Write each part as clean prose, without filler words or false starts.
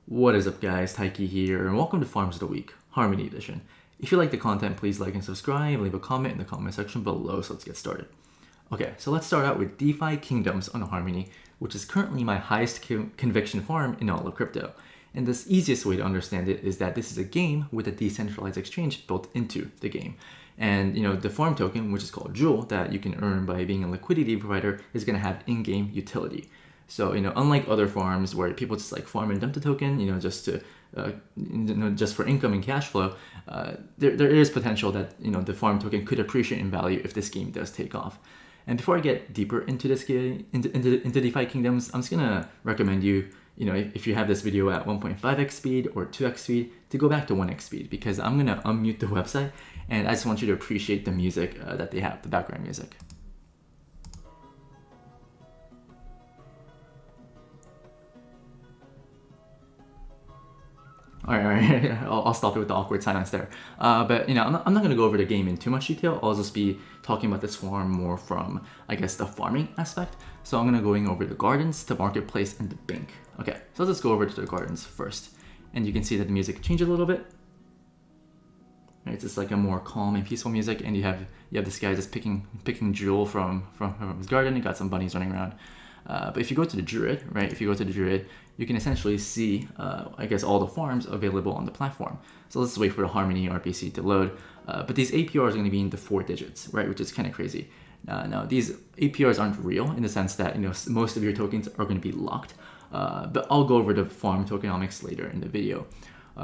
What is up, guys? Taiki here, and welcome to Farms of the Week, Harmony Edition. If you like the content, please like and subscribe, leave a comment in the comment section below, so let's get started. Okay, so let's start out with DeFi Kingdoms on Harmony, which is currently my highest conviction farm in all of crypto. And the easiest way to understand it is that this is a game with a decentralized exchange built into the game. And the farm token, which is called Jewel, that you can earn by being a liquidity provider, is going to have in-game utility. So unlike other farms where people just like farm and dump the token, just to just for income and cash flow, there is potential that the farm token could appreciate in value if this game does take off. And before I get deeper into this game, into DeFi Kingdoms, I'm just gonna recommend you, if you have this video at 1.5x speed or 2x speed, to go back to 1x speed, because I'm gonna unmute the website and I just want you to appreciate the music that they have, the background music. All right. I'll stop it with the awkward silence there. But I'm not going to go over the game in too much detail. I'll just be talking about this farm more from, I guess, the farming aspect. So I'm going to going over the gardens, the marketplace, and the bank. Okay, so let's go over to the gardens first. And you can see that the music changed a little bit. Right, it's just like a more calm and peaceful music, and you have this guy just picking jewel from his garden. You got some bunnies running around. But if you go to the Druid, right? If you go to the Druid, you can essentially see, I guess, all the farms available on the platform. So let's wait for the Harmony RPC to load. But these APRs are going to be in the 4 digits, right? Which is kind of crazy. Now, these APRs aren't real in the sense that most of your tokens are going to be locked. But I'll go over the farm tokenomics later in the video.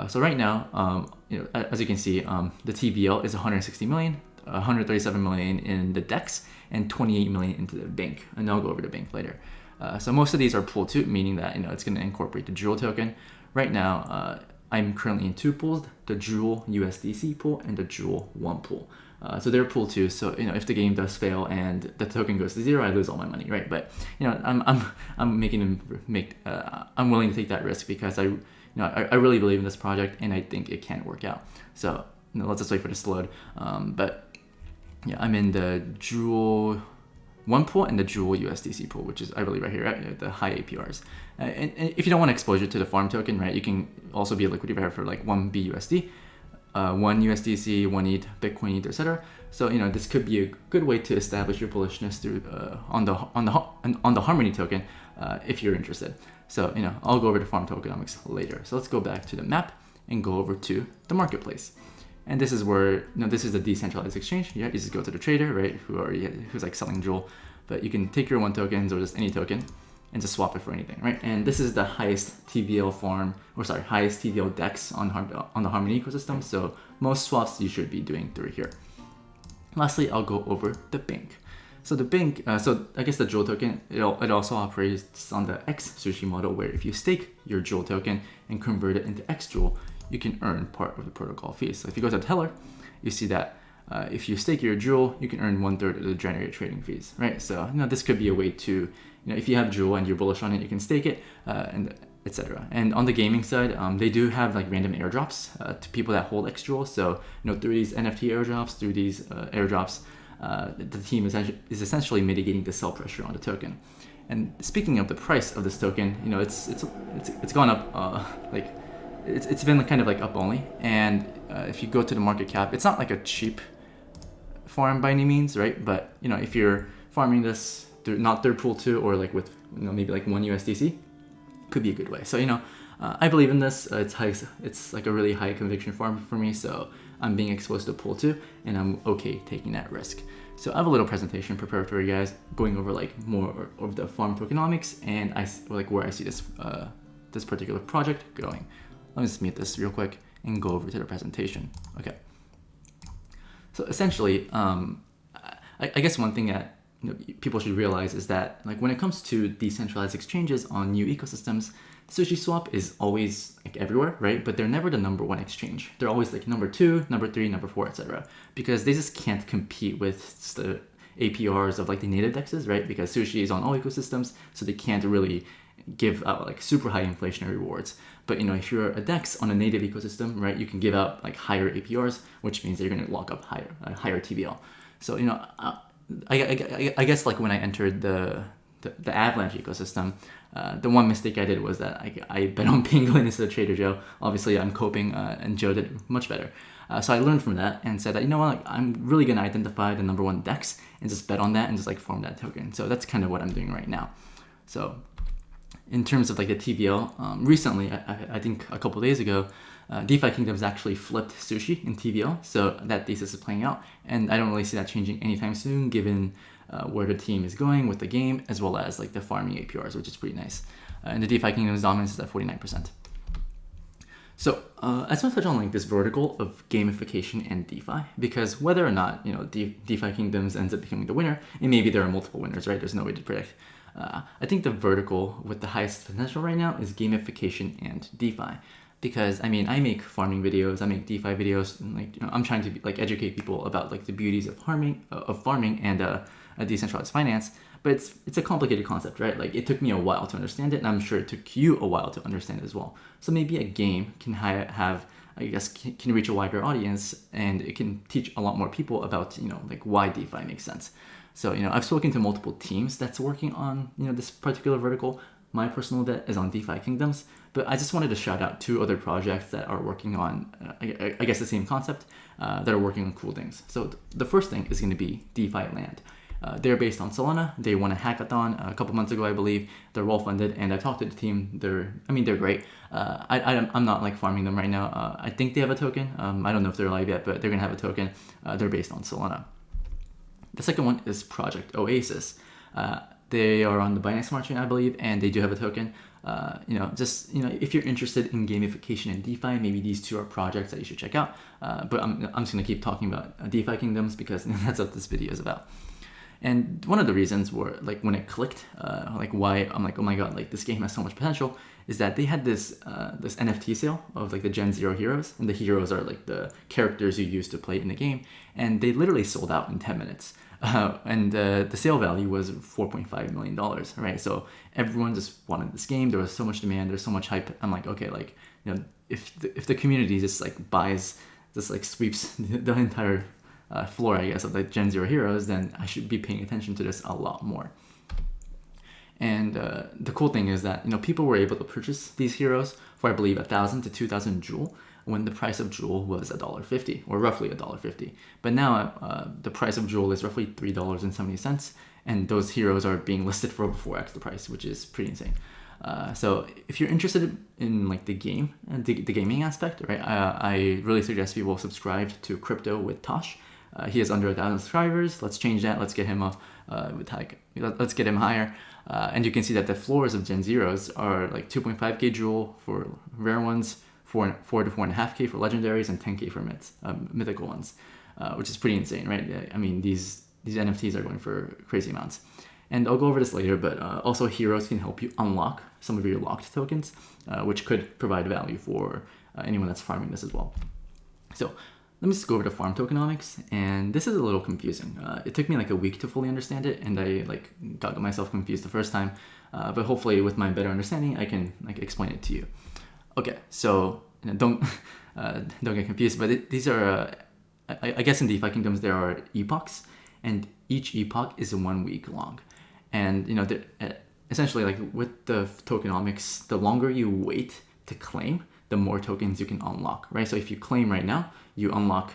So right now, as you can see, the TVL is 160 million, 137 million in the DEX, and 28 million into the bank. And I'll go over the bank later. So most of these are pool 2, meaning that it's going to incorporate the Jewel token. Right now, I'm currently in 2 pools: the Jewel USDC pool and the Jewel 1 pool. So they're pool 2. So if the game does fail and the token goes to 0, I lose all my money, right? But I'm making them I'm willing to take that risk because I really believe in this project and I think it can work out. So let's just wait for this to load. But yeah, I'm in the Jewel 1 pool and the Jewel USDC pool, which is, I believe, right here, right? The high APRs. And if you don't want exposure to the farm token, right, you can also be a liquidity provider for like 1 BUSD, 1 USDC, 1 ETH, Bitcoin ETH, etc. So this could be a good way to establish your bullishness through on the Harmony token if you're interested. So I'll go over the farm tokenomics later. So let's go back to the map and go over to the marketplace. And this is where, this is a decentralized exchange. Yeah, you just go to the trader, right, who's like selling Jewel. But you can take your 1 tokens or just any token and just swap it for anything, right? And this is the highest TVL highest TVL DEX on the Harmony ecosystem. So most swaps you should be doing through here. Lastly, I'll go over the bank. So the bank, so I guess the Jewel token, it also operates on the X Sushi model, where if you stake your Jewel token and convert it into X Jewel, you can earn part of the protocol fees. So if you go to the teller, you see that if you stake your Jewel, you can earn 1/3 of the generated trading fees, right? So this could be a way to, if you have Jewel and you're bullish on it, you can stake it, and etc. And on the gaming side, they do have like random airdrops to people that hold X Jewel. So through these NFT airdrops, the team is essentially mitigating the sell pressure on the token. And speaking of the price of this token, it's gone up it's been kind of like up only. And if you go to the market cap, it's not like a cheap farm by any means, right? But if you're farming this through not through pool 2 or like with maybe like 1 USDC, could be a good way. So I believe in this. It's like a really high conviction farm for me. So I'm being exposed to pool 2 and I'm okay taking that risk. So I have a little presentation prepared for you guys, going over like more of the farm tokenomics and where I see this particular project going. Let me just mute this real quick and go over to the presentation. Okay. So essentially, I guess one thing that people should realize is that like when it comes to decentralized exchanges on new ecosystems, SushiSwap is always like everywhere, right? But they're never the #1 exchange. They're always like number 2, number 3, number 4, etc. Because they just can't compete with the APRs of like the native dexes, right? Because Sushi is on all ecosystems, so they can't really give out like super high inflationary rewards. But if you're a DEX on a native ecosystem, right, you can give out like higher APRs, which means they're going to lock up higher TVL. So I guess like when I entered the Avalanche ecosystem, The one mistake I did was that I bet on Penguin instead of Trader Joe. Obviously, I'm coping, and Joe did much better. So I learned from that and said that, you know what, like, I'm really going to identify the number one DEX and just bet on that and just like farm that token. So that's kind of what I'm doing right now. So in terms of like the TVL, recently, I think a couple days ago, DeFi Kingdoms actually flipped Sushi in TVL. So that thesis is playing out. And I don't really see that changing anytime soon, given where the team is going with the game, as well as like the farming APRs, which is pretty nice. And the DeFi Kingdoms dominance is at 49%. So I just want to touch on like this vertical of gamification and DeFi, because whether or not, you know, DeFi Kingdoms ends up becoming the winner, and maybe there are multiple winners, right? There's no way to predict. I think the vertical with the highest potential right now is gamification and DeFi, because I mean, I make farming videos, I make DeFi videos, and like, you know, I'm trying to like educate people about like the beauties of farming and a decentralized finance. But it's a complicated concept, right? Like it took me a while to understand it, and I'm sure it took you a while to understand it as well. So maybe a game can have, I guess, can reach a wider audience, and it can teach a lot more people about, you know, like why DeFi makes sense. So, you know, I've spoken to multiple teams that's working on, you know, this particular vertical. My personal bet is on DeFi Kingdoms, but I just wanted to shout out two other projects that are working on, I guess, the same concept, that are working on cool things. So the first thing is going to be DeFi Land. They're based on Solana. They won a hackathon a couple months ago, I believe. They're well funded, and I talked to the team. They're great. I'm not like farming them right now. I think they have a token. I don't know if they're live yet, but they're gonna have a token. They're based on Solana. The second one is Project Oasis. They are on the Binance Smart Chain, I believe, and they do have a token. If you're interested in gamification and DeFi, maybe these two are projects that you should check out. But I'm just gonna keep talking about DeFi Kingdoms because that's what this video is about. And one of the reasons were like when it clicked, like why I'm like, oh my god, like this game has so much potential, is that they had this NFT sale of like the Gen 0 heroes, and the heroes are like the characters you use to play in the game, and they literally sold out in 10 minutes. And the sale value was $4.5 million, right? So everyone just wanted this game. There was so much demand. There's so much hype. I'm like, okay, like, you know, if the community just like buys, just like sweeps the entire floor, I guess, of the Gen 0 heroes, then I should be paying attention to this a lot more. And the cool thing is that, you know, people were able to purchase these heroes for, I believe, 1,000 to 2,000 Jewel, when the price of Jewel was $1.50, or roughly $1.50. But now the price of Jewel is roughly $3.70, and those heroes are being listed for over 4x the price, which is pretty insane. So if you're interested in like the game, the gaming aspect, right, I really suggest people subscribe to Crypto with Tosh. He has under 1,000 subscribers. Let's change that. Let's get him up let's get him higher. And you can see that the floors of Gen Zeros are like 2.5k Jewel for rare ones, 4 to 4.5k for legendaries, and 10k for mythical ones, which is pretty insane, right? I mean, these NFTs are going for crazy amounts. And I'll go over this later, but also heroes can help you unlock some of your locked tokens, which could provide value for anyone that's farming this as well. So let me just go over to farm tokenomics, and this is a little confusing. It took me like a week to fully understand it, and I like got myself confused the first time, but hopefully with my better understanding, I can like explain it to you. Okay, so you know, don't get confused, but these are, I guess in DeFi Kingdoms there are epochs, and each epoch is 1 week long. And you know, essentially, like with the tokenomics, the longer you wait to claim, the more tokens you can unlock, right? So if you claim right now, you unlock,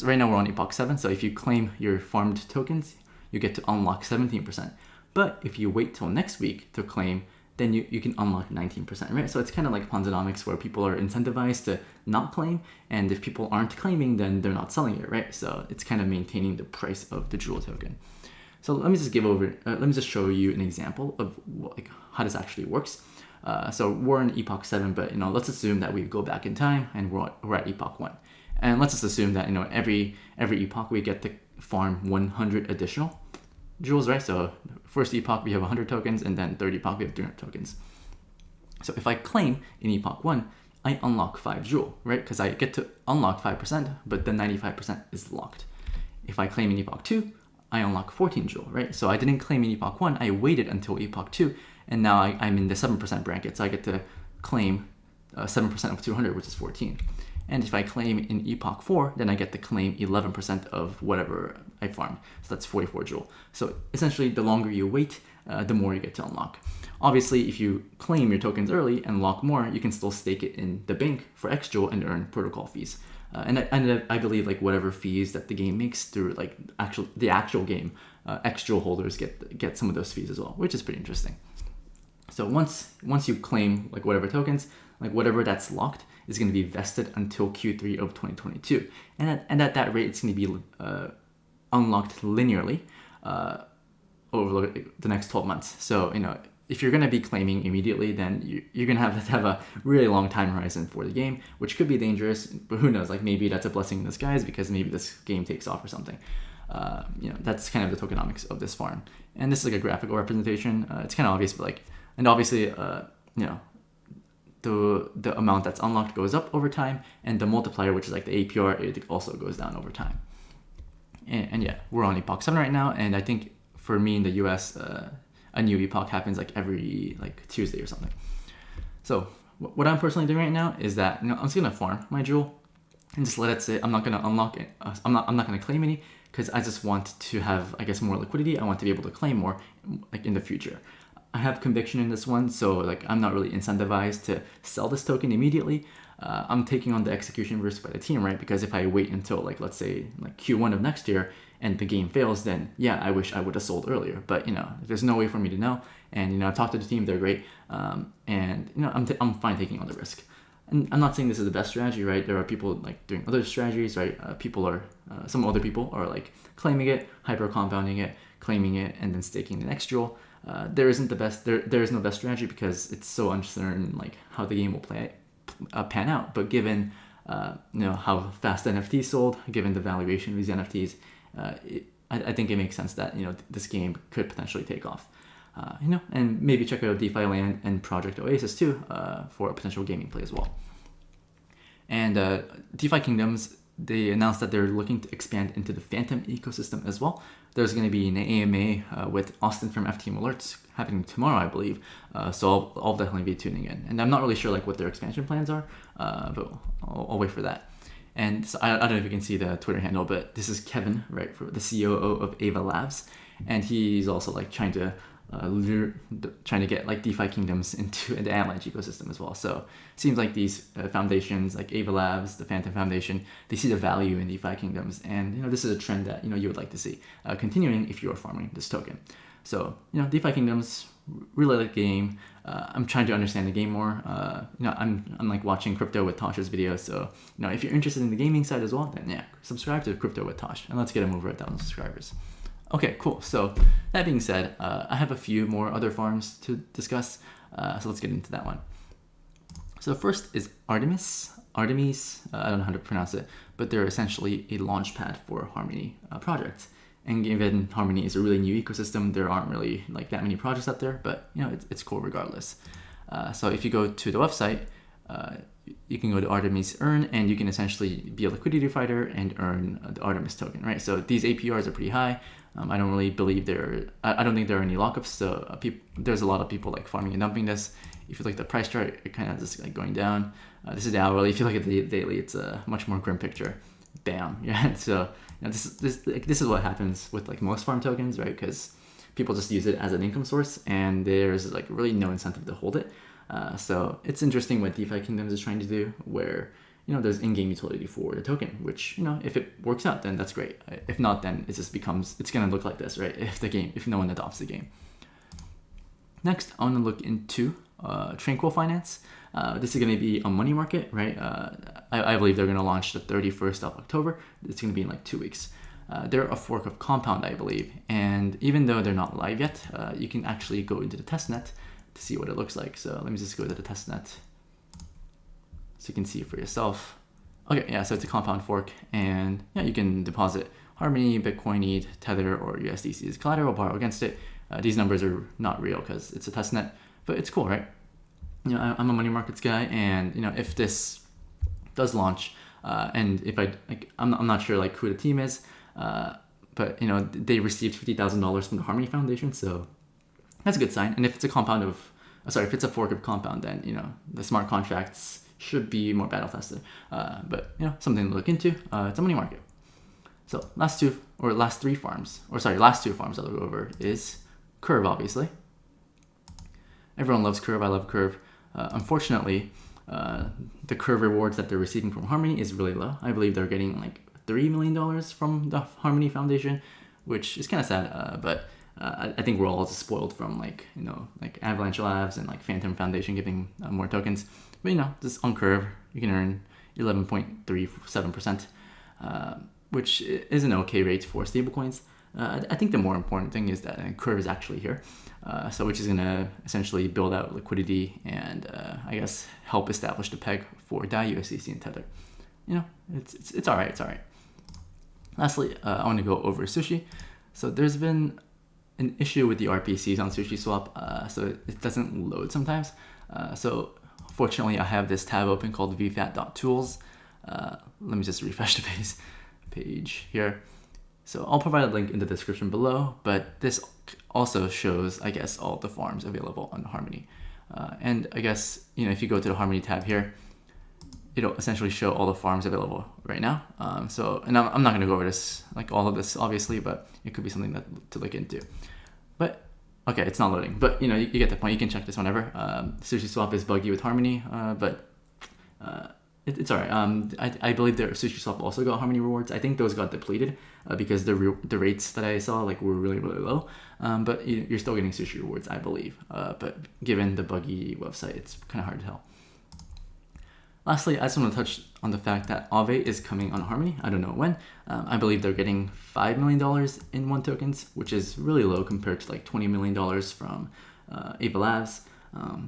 right now we're on epoch 7, so if you claim your farmed tokens, you get to unlock 17%. But if you wait till next week to claim, then you can unlock 19%, right? So it's kind of like Ponzonomics, where people are incentivized to not claim, and if people aren't claiming, then they're not selling it, right? So it's kind of maintaining the price of the Jewel token. So let me just show you an example of like how this actually works. So we're in epoch 7, but you know, let's assume that we go back in time and we're at epoch 1, and let's just assume that, you know, every epoch we get to farm 100 additional Jewels, right? So first epoch we have 100 tokens, and then third epoch we have 300 tokens. So if I claim in epoch 1, I unlock 5 Jewel, right? Because I get to unlock 5%, but the 95% is locked. If I claim in epoch 2, I unlock 14 Jewel, right? So I didn't claim in epoch 1, I waited until epoch 2, and now I'm in the 7% bracket, so I get to claim 7% of 200, which is 14. And if I claim in epoch 4, then I get to claim 11% of whatever I farmed. So that's 44 Jewel. So essentially, the longer you wait, the more you get to unlock. obviously, if you claim your tokens early and lock more, you can still stake it in the bank for XJoule and earn protocol fees. And I believe like whatever fees that the game makes through like the actual game, XJoule holders get some of those fees as well, which is pretty interesting. So once you claim like whatever tokens, like whatever that's locked is going to be vested until Q3 of 2022, and at that rate, it's going to be unlocked linearly over the next 12 months. So if you're going to be claiming immediately, then you're going to have a really long time horizon for the game, which could be dangerous, but who knows, like maybe that's a blessing in disguise because maybe this game takes off or something. That's kind of the tokenomics of this farm. And this is like a graphical representation. It's kind of obvious, but like, and obviously, the amount that's unlocked goes up over time, and the multiplier, which is like the APR, it also goes down over time. And yeah, we're on Epoch 7 right now, and I think for me in the US, a new epoch happens like every Tuesday or something. So what I'm personally doing right now is that I'm just gonna farm my jewel and just let it sit. I'm not gonna unlock it. I'm not gonna claim any because I just want to have, I guess, more liquidity. I want to be able to claim more like in the future. I have conviction in this one, so like I'm not really incentivized to sell this token immediately. I'm taking on the execution risk by the team, right? Because if I wait until like let's say like Q1 of next year and the game fails, then yeah, I wish I would have sold earlier. But there's no way for me to know. And I talked to the team; they're great. And I'm fine taking on the risk. And I'm not saying this is the best strategy, right? There are people like doing other strategies, right? Some other people are like claiming it, hyper compounding it, claiming it, and then staking the next jewel. There is no best strategy because it's so uncertain like how the game will pan out. But given how fast NFTs sold, given the valuation of these NFTs, I think it makes sense that this game could potentially take off. And maybe check out DeFi Land and Project Oasis too for a potential gaming play as well. And DeFi Kingdoms, they announced that they're looking to expand into the Phantom ecosystem as well. There's going to be an AMA with Austin from FTM Alerts happening tomorrow, I believe. So I'll definitely be tuning in. And I'm not really sure like what their expansion plans are, but I'll wait for that. And so I don't know if you can see the Twitter handle, but this is Kevin, right, for the COO of AVA Labs, and he's also like trying to get like DeFi Kingdoms into the Avalanche ecosystem as well. So it seems like these foundations, like AVA Labs, the Phantom Foundation, they see the value in DeFi Kingdoms, and this is a trend that you would like to see continuing if you are farming this token. So DeFi Kingdoms, really like the game. I'm trying to understand the game more. I'm like watching Crypto with Tosh's videos. So if you're interested in the gaming side as well, then yeah, subscribe to Crypto with Tosh, and let's get him over 1,000 subscribers. Okay, cool. So that being said, I have a few more other farms to discuss. So let's get into that one. So first is Artemis. I don't know how to pronounce it, but they're essentially a launch pad for Harmony projects. And given Harmony is a really new ecosystem, there aren't really like that many projects out there, but it's cool regardless. So if you go to the website, you can go to Artemis Earn, and you can essentially be a liquidity fighter and earn the Artemis token, right? So these APRs are pretty high. I don't really believe I don't think there are any lockups. So there's a lot of people like farming and dumping this. If you look at the price chart, it kind of just like going down. This is the hourly. If you look at the daily, it's a much more grim picture. Bam. Yeah. So this is what happens with like most farm tokens, right? Because people just use it as an income source, and there's like really no incentive to hold it. So it's interesting what DeFi Kingdoms is trying to do, where there's in-game utility for the token, which if it works out, then that's great. If not, then it's gonna look like this, right? If no one adopts the game. Next, I want to look into Tranquil Finance. This is going to be a money market, right? I believe they're going to launch the 31st of October. It's going to be in like 2 weeks. They're a fork of Compound, I believe. And even though they're not live yet, you can actually go into the testnet to see what it looks like. So let me just go to the testnet so you can see it for yourself. Okay, yeah, so it's a Compound fork. And yeah, you can deposit Harmony, Bitcoin, ETH, Tether, or USDC as collateral, borrow against it. These numbers are not real because it's a testnet, but it's cool, right? I'm a money markets guy, and if this does launch, and if I'm not sure like who the team is, but they received $50,000 from the Harmony Foundation, so that's a good sign. And if it's if it's a fork of Compound, then the smart contracts should be more battle tested. But something to look into. It's a money market. So last two farms I'll go over is Curve, obviously. everyone loves Curve. I love Curve. Unfortunately, the Curve rewards that they're receiving from Harmony is really low. I believe they're getting like $3 million from the Harmony Foundation, which is kind of sad. But I think we're all just spoiled from like Avalanche Labs and like Phantom Foundation giving more tokens. But just on Curve, you can earn 11.37%, which is an okay rate for stablecoins. I think the more important thing is that Curve is actually here, so which is going to essentially build out liquidity and I guess help establish the peg for DAI, USDC, and Tether. It's all right. It's all right. Lastly, I want to go over Sushi. So there's been an issue with the RPCs on Sushi Swap, so it doesn't load sometimes. So fortunately, I have this tab open called vfat.tools. Let me just refresh the page here. So I'll provide a link in the description below, but this also shows, I guess, all the farms available on Harmony. And I guess, if you go to the Harmony tab here, it'll essentially show all the farms available right now. And I'm not going to go over this, like all of this, obviously, but it could be something to look into. But okay, it's not loading, but you get the point. You can check this whenever. Sushi Swap is buggy with Harmony, but it's alright. I believe their Sushi Swap also got Harmony rewards. I think those got depleted because the rates that I saw were really, really low. But you're still getting Sushi rewards, I believe. But given the buggy website, it's kind of hard to tell. Lastly, I just want to touch on the fact that AAVE is coming on Harmony. I don't know when. I believe they're getting $5 million in 1 tokens, which is really low compared to like $20 million from AVAX Labs.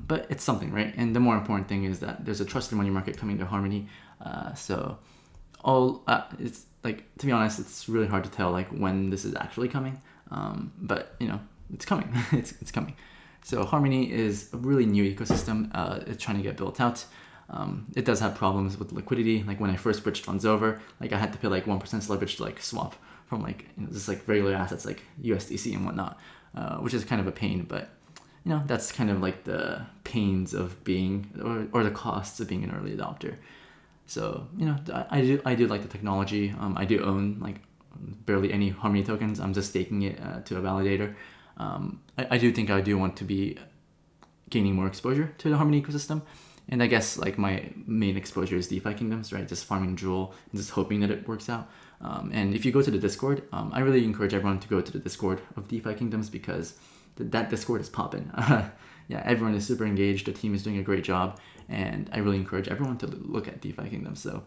But it's something, right? And the more important thing is that there's a trusted money market coming to Harmony. It's like, to be honest, it's really hard to tell when this is actually coming. But it's coming. it's coming. So Harmony is a really new ecosystem. It's trying to get built out. It does have problems with liquidity. Like when I first switched funds over, I had to pay 1% leverage to swap from just regular assets like USDC and whatnot, which is kind of a pain. But that's kind of the pains of being or the costs of being an early adopter. So I do like the technology. I do own barely any Harmony tokens. I'm just staking it to a validator. I do think I do want to be gaining more exposure to the Harmony ecosystem. And I guess my main exposure is DeFi Kingdoms, right? Just farming Jewel and just hoping that it works out. And if you go to the Discord, I really encourage everyone to go to the Discord of DeFi Kingdoms because that Discord is popping. Yeah, everyone is super engaged. The team is doing a great job. And I really encourage everyone to look at DeFi Kingdoms. So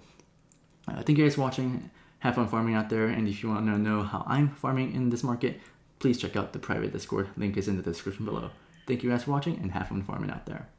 thank you guys for watching. Have fun farming out there. And if you want to know how I'm farming in this market, please check out the private Discord. Link is in the description below. Thank you guys for watching and have fun farming out there.